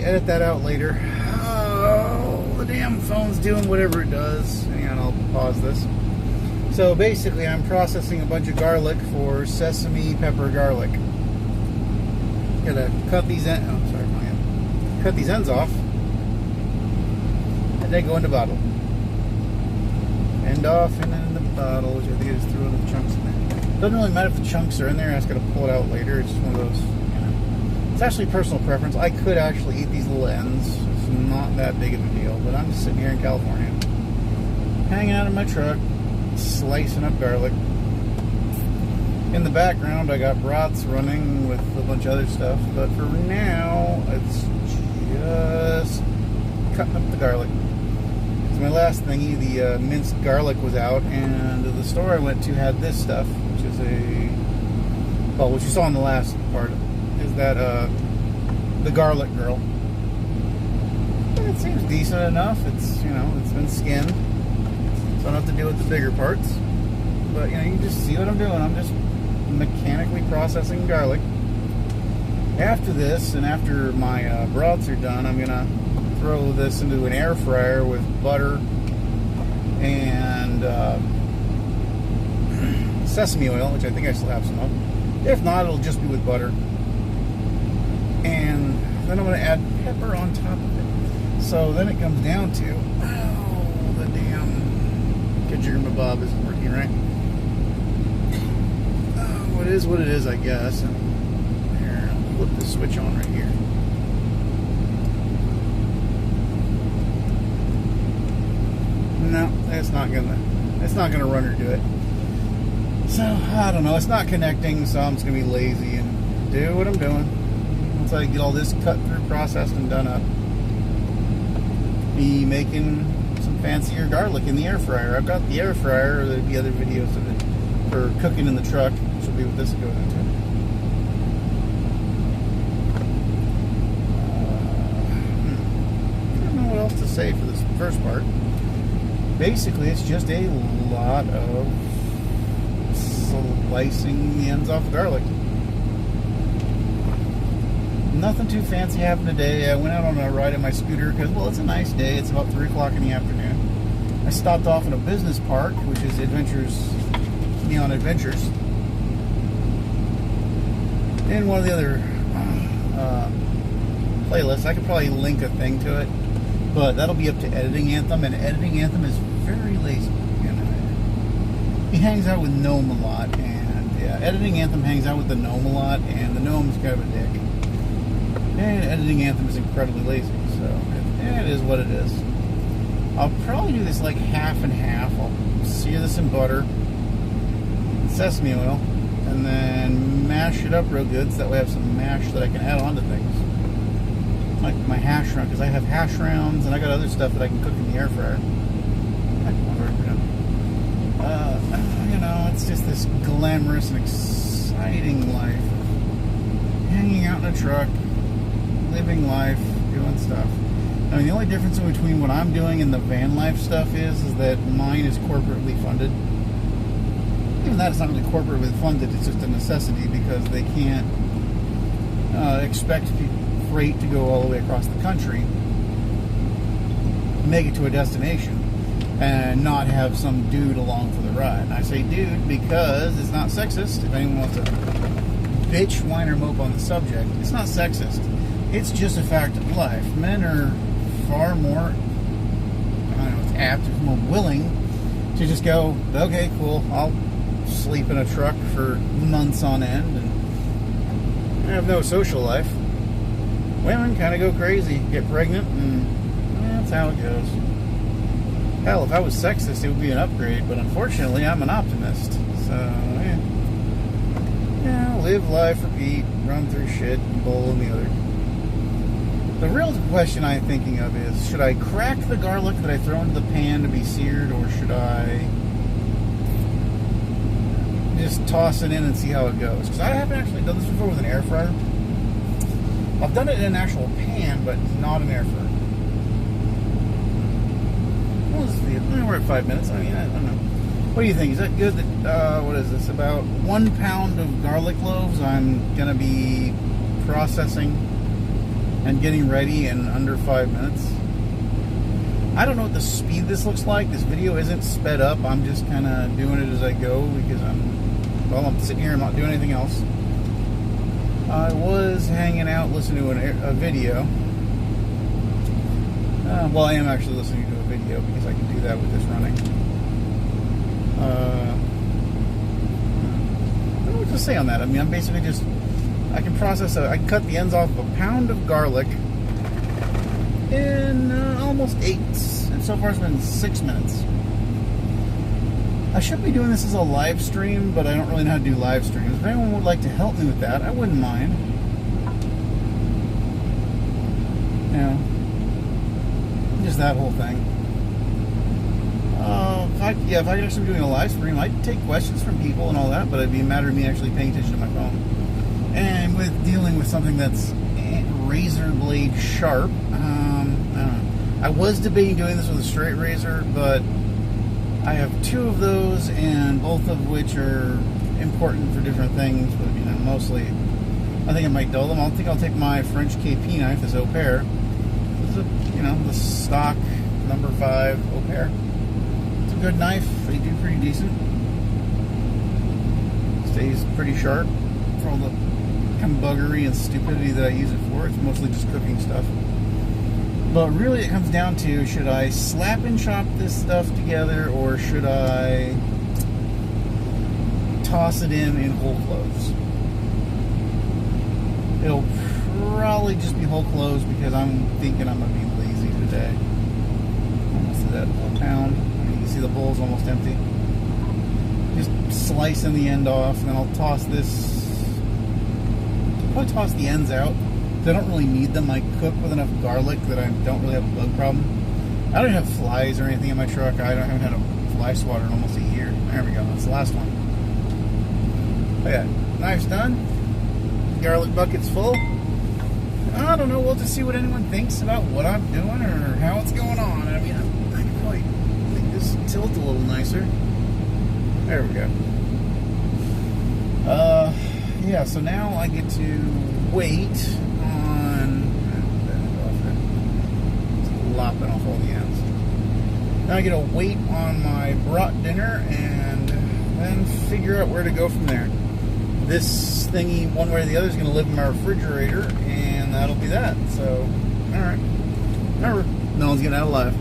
edit that out later. Oh, the damn phone's doing whatever it does. Hang on, I'll pause this. So basically, I'm processing a bunch of garlic for sesame pepper garlic. Gotta cut these ends. Oh, sorry, my hand. Cut these ends off, and they go in the bottle. End off and then in the bottle, which I think is through the chunks in there. Doesn't really matter if the chunks are in there. I just gotta pull it out later. It's just one of those. It's actually personal preference. I could actually eat these little ends. It's not that big of a deal. But I'm just sitting here in California, hanging out in my truck, slicing up garlic. In the background, I got brats running with a bunch of other stuff. But for now, it's just cutting up the garlic. It's my last thingy. The minced garlic was out, and the store I went to had this stuff, which is what you saw in the last part. Is that the garlic girl? It seems decent enough. It's it's been skinned, so I don't have to deal with the bigger parts. But you just see what I'm doing. I'm just mechanically processing garlic. After this, and after my brats are done, I'm gonna throw this into an air fryer with butter and sesame oil, which I think I still have some of. If not, it'll just be with butter. And then I'm going to add pepper on top of it. So then it comes down to, the damn Kajirma isn't working right. It is what it is, I guess. And here, I'll flip the switch on right here. No, it's not gonna run or do it. So I don't know. It's not connecting, so I'm just gonna be lazy and do what I'm doing. Once I get all this cut through, processed, and done up, be making some fancier garlic in the air fryer. I've got the air fryer. There'll be other videos of it for cooking in the truck, which will be what this goes into. I don't know what else to say for this first part. Basically, it's just a lot of slicing the ends off the garlic. Nothing too fancy happened today. I went out on a ride in my scooter because, well, it's a nice day. It's about 3 o'clock in the afternoon. I stopped off in a business park, which is Neon Adventures. In one of the other playlists, I could probably link a thing to it, but that'll be up to Editing Anthem, and Editing Anthem is very lazy. He hangs out with Gnome a lot, and yeah, Editing Anthem hangs out with the Gnome a lot, and the Gnome's kind of a dick. And Editing Anthem is incredibly lazy, so it is what it is. I'll probably do this like half and half. I'll sear this in butter, and sesame oil, and then mash it up real good, so that way I have some mash that I can add on to things. Like my hash round, because I have hash rounds, and I got other stuff that I can cook in the air fryer. It's just this glamorous and exciting life. Hanging out in a truck, living life, doing stuff. I mean, the only difference between what I'm doing and the van life stuff is that mine is corporately funded. Even that, it's not really corporately funded, it's just a necessity because they can't expect freight to go all the way across the country, make it to a destination, and not have some dude along for the ride. And I say dude because it's not sexist. If anyone wants to bitch, whine, or mope on the subject, it's not sexist. It's just a fact of life. Men are far more, apt, more willing to just go, okay, cool, I'll sleep in a truck for months on end and have no social life. Women kind of go crazy, get pregnant, and that's how it goes. Hell, if I was sexist, it would be an upgrade, but unfortunately, I'm an optimist. So, live life, repeat, run through shit, bowl and the other. The real question I'm thinking of is, should I crack the garlic that I throw into the pan to be seared, or should I just toss it in and see how it goes? Because I haven't actually done this before with an air fryer. I've done it in an actual pan, but not an air fryer. We're at 5 minutes. I mean, I don't know. What do you think? Is that good? What is this? About 1 pound of garlic cloves I'm going to be processing and getting ready in under 5 minutes. I don't know what the speed this looks like. This video isn't sped up. I'm just kind of doing it as I go because I'm sitting here. I'm not doing anything else. I was hanging out listening to a video. Well, I am actually listening to a video because I can do that with this running. I don't know what to say on that. I mean, I'm basically just, I can I can cut the ends off of a pound of garlic in almost 8, and so far it's been 6 minutes. I should be doing this as a live stream, but I don't really know how to do live streams. If anyone would like to help me with that, I wouldn't mind. You know, just that whole thing. If I could actually be doing a live stream, I'd take questions from people and all that, but it'd be a matter of me actually paying attention to my phone. And with dealing with something that's razor blade sharp, I don't know. I was debating doing this with a straight razor, but I have 2 of those, and both of which are important for different things. But you know, mostly, I think I might dull them. I think I'll take my French KP knife, this Au Pair. This is the stock number 5 Au Pair. It's a good knife. They do pretty decent. Stays pretty sharp for all the kind of buggery and stupidity that I use it for. It's mostly just cooking stuff. But really it comes down to, should I slap and chop this stuff together, or should I toss it in whole cloves? It'll probably just be whole cloves because I'm thinking I'm going to be lazy today. Almost to that whole pound. I mean, you can see the bowl's almost empty. Just slicing the end off, and then I'll toss this. I'll probably toss the ends out. I don't really need them. I cook with enough garlic that I don't really have a bug problem. I don't have flies or anything in my truck. I haven't had a fly swatter in almost a year. There we go. That's the last one. Oh yeah, knife's done. Garlic bucket's full. I don't know. We'll just see what anyone thinks about what I'm doing or how it's going on. I mean, I could probably make this tilt a little nicer. There we go. Yeah, so now I get to wait on, lopping off all the ends. Now I get to wait on my brought dinner and then figure out where to go from there. This thingy, one way or the other, is going to live in my refrigerator, and that'll be that. So, alright. Remember, no one's getting out alive.